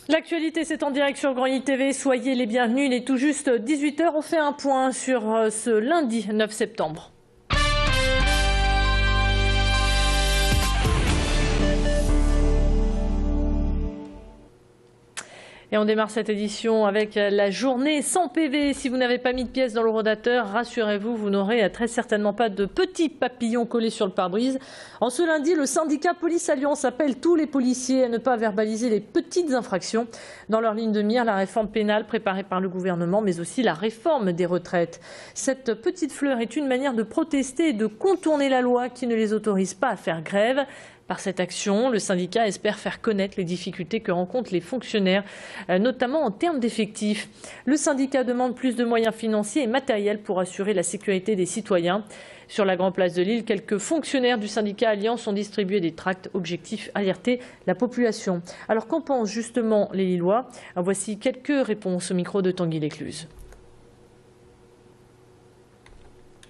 L'actualité, c'est en direct sur Grand TV. Soyez les bienvenus. Il est tout juste 18 h. On fait un point sur ce lundi 9 septembre. Et on démarre cette édition avec la journée sans PV. Si vous n'avez pas mis de pièces dans le rodateur, rassurez-vous, vous n'aurez très certainement pas de petits papillons collés sur le pare-brise. En ce lundi, le syndicat Police Alliance appelle tous les policiers à ne pas verbaliser les petites infractions. Dans leur ligne de mire, la réforme pénale préparée par le gouvernement, mais aussi la réforme des retraites. Cette petite fleur est une manière de protester et de contourner la loi qui ne les autorise pas à faire grève. Par cette action, le syndicat espère faire connaître les difficultés que rencontrent les fonctionnaires, notamment en termes d'effectifs. Le syndicat demande plus de moyens financiers et matériels pour assurer la sécurité des citoyens. Sur la grande place de Lille, quelques fonctionnaires du syndicat Alliance ont distribué des tracts objectifs alerter la population. Alors qu'en pensent justement les Lillois? Voici quelques réponses au micro de Tanguy Lécluse.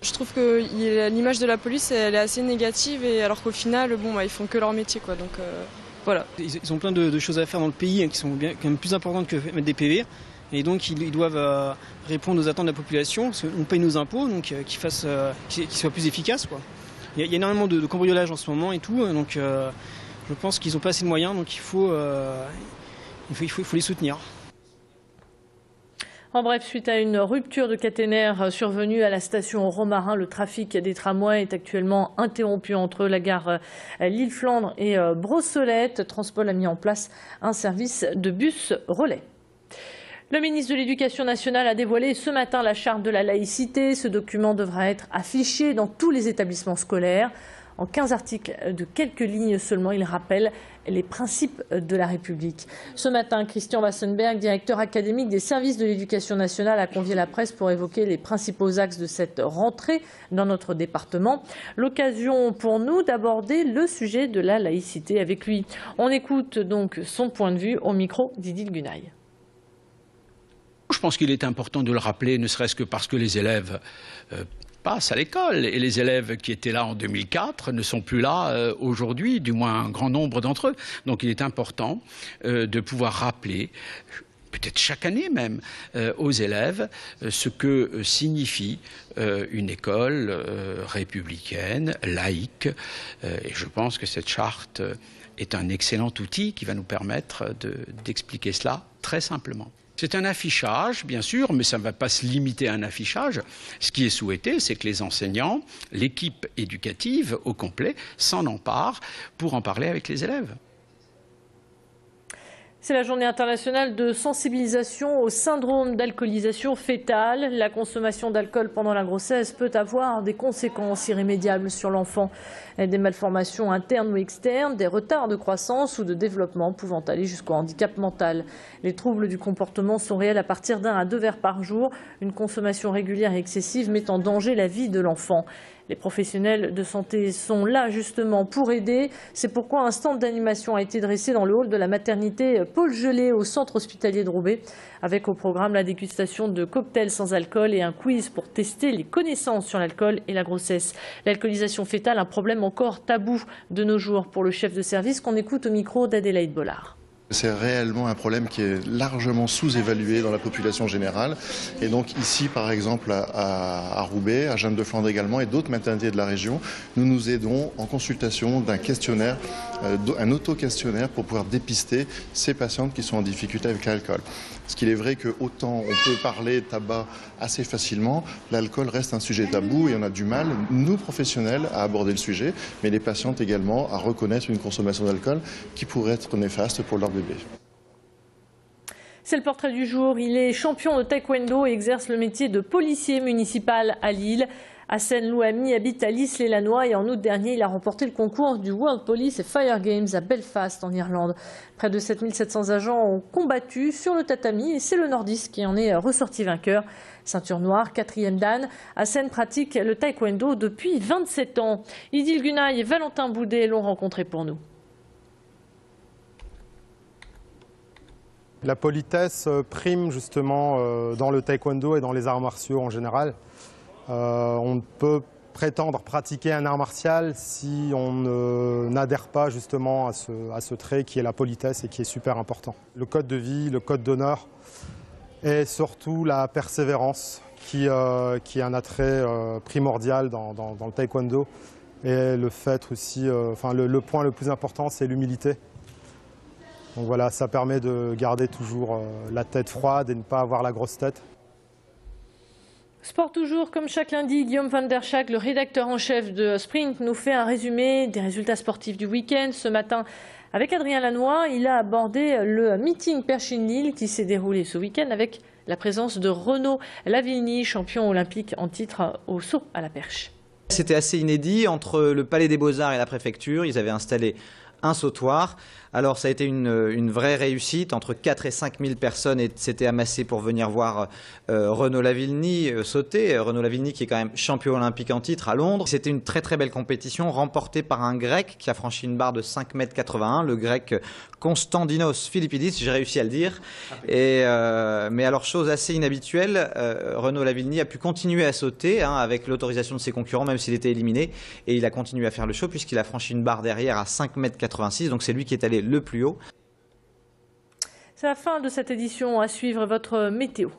Je trouve que l'image de la police elle est assez négative et alors qu'au final ils font que leur métier quoi, donc voilà. Ils ont plein de choses à faire dans le pays qui sont quand même plus importantes que mettre des PV et donc ils doivent répondre aux attentes de la population parce qu'on paye nos impôts donc qu'ils soient plus efficaces quoi. Il y a énormément de cambriolage en ce moment et tout donc je pense qu'ils n'ont pas assez de moyens donc il faut les soutenir. En bref, suite à une rupture de caténaire survenue à la station Romarin, le trafic des tramways est actuellement interrompu entre la gare Lille-Flandre et Brossolette. Transpol a mis en place un service de bus relais. Le ministre de l'Éducation nationale a dévoilé ce matin la charte de la laïcité. Ce document devra être affiché dans tous les établissements scolaires. En 15 articles de quelques lignes seulement, il rappelle les principes de la République. Ce matin, Christian Wassenberg, directeur académique des services de l'éducation nationale, a convié la presse pour évoquer les principaux axes de cette rentrée dans notre département. L'occasion pour nous d'aborder le sujet de la laïcité avec lui. On écoute donc son point de vue au micro d'Idil Gunaï. Je pense qu'il est important de le rappeler, ne serait-ce que parce que les élèves passent à l'école. Et les élèves qui étaient là en 2004 ne sont plus là aujourd'hui, du moins un grand nombre d'entre eux. Donc il est important de pouvoir rappeler, peut-être chaque année même, aux élèves ce que signifie une école républicaine, laïque. Et je pense que cette charte est un excellent outil qui va nous permettre d'expliquer cela très simplement. C'est un affichage, bien sûr, mais ça ne va pas se limiter à un affichage. Ce qui est souhaité, c'est que les enseignants, l'équipe éducative au complet, s'en emparent pour en parler avec les élèves. C'est la journée internationale de sensibilisation au syndrome d'alcoolisation fœtale. La consommation d'alcool pendant la grossesse peut avoir des conséquences irrémédiables sur l'enfant. Des malformations internes ou externes, des retards de croissance ou de développement pouvant aller jusqu'au handicap mental. Les troubles du comportement sont réels à partir d'1 à 2 verres par jour. Une consommation régulière et excessive met en danger la vie de l'enfant. Les professionnels de santé sont là justement pour aider. C'est pourquoi un stand d'animation a été dressé dans le hall de la maternité Paul Gelé au centre hospitalier de Roubaix, avec au programme la dégustation de cocktails sans alcool et un quiz pour tester les connaissances sur l'alcool et la grossesse. L'alcoolisation fœtale, un problème encore tabou de nos jours pour le chef de service qu'on écoute au micro d'Adélaïde Bollard. C'est réellement un problème qui est largement sous-évalué dans la population générale. Et donc ici, par exemple, à Roubaix, à Jeanne-de-Flandre également, et d'autres maternités de la région, nous aidons en consultation d'un questionnaire, un auto-questionnaire pour pouvoir dépister ces patientes qui sont en difficulté avec l'alcool. Parce qu'il est vrai que autant on peut parler tabac assez facilement, l'alcool reste un sujet tabou et on a du mal, nous professionnels, à aborder le sujet, mais les patientes également à reconnaître une consommation d'alcool qui pourrait être néfaste pour leur bébé. C'est le portrait du jour. Il est champion de taekwondo et exerce le métier de policier municipal à Lille. Hassen Louami habite à Lys-les-Lanois et en août dernier, il a remporté le concours du World Police et Fire Games à Belfast en Irlande. Près de 7700 agents ont combattu sur le tatami et c'est le nordiste qui en est ressorti vainqueur. Ceinture noire, 4e dan, Hassen pratique le taekwondo depuis 27 ans. Idil Gunaï et Valentin Boudet l'ont rencontré pour nous. La politesse prime justement dans le taekwondo et dans les arts martiaux en général. On ne peut prétendre pratiquer un art martial si on n'adhère pas justement à ce trait qui est la politesse et qui est super important. Le code de vie, le code d'honneur et surtout la persévérance qui est un attrait primordial dans le taekwondo. Et le fait aussi, le point le plus important, c'est l'humilité. Donc voilà, ça permet de garder toujours la tête froide et ne pas avoir la grosse tête. Sport toujours, comme chaque lundi, Guillaume van der Schaak, le rédacteur en chef de Sprint, nous fait un résumé des résultats sportifs du week-end. Ce matin, avec Adrien Lanois, il a abordé le meeting Perchin-Lille qui s'est déroulé ce week-end avec la présence de Renaud Lavillenie, champion olympique en titre au saut à la perche. C'était assez inédit entre le Palais des Beaux-Arts et la préfecture. Ils avaient installé un sautoir. Alors ça a été une vraie réussite. Entre 4 et 5 000 personnes s'étaient amassées pour venir voir Renaud Lavillenie sauter. Renaud Lavillenie qui est quand même champion olympique en titre à Londres. C'était une très très belle compétition remportée par un Grec qui a franchi une barre de 5,81 m, le Grec Konstantinos Philippidis, j'ai réussi à le dire. Mais alors chose assez inhabituelle, Renaud Lavillenie a pu continuer à sauter avec l'autorisation de ses concurrents même s'il était éliminé. Et il a continué à faire le show puisqu'il a franchi une barre derrière à 5,86 m. Donc c'est lui qui est allé le plus haut. C'est la fin de cette édition. À suivre votre météo.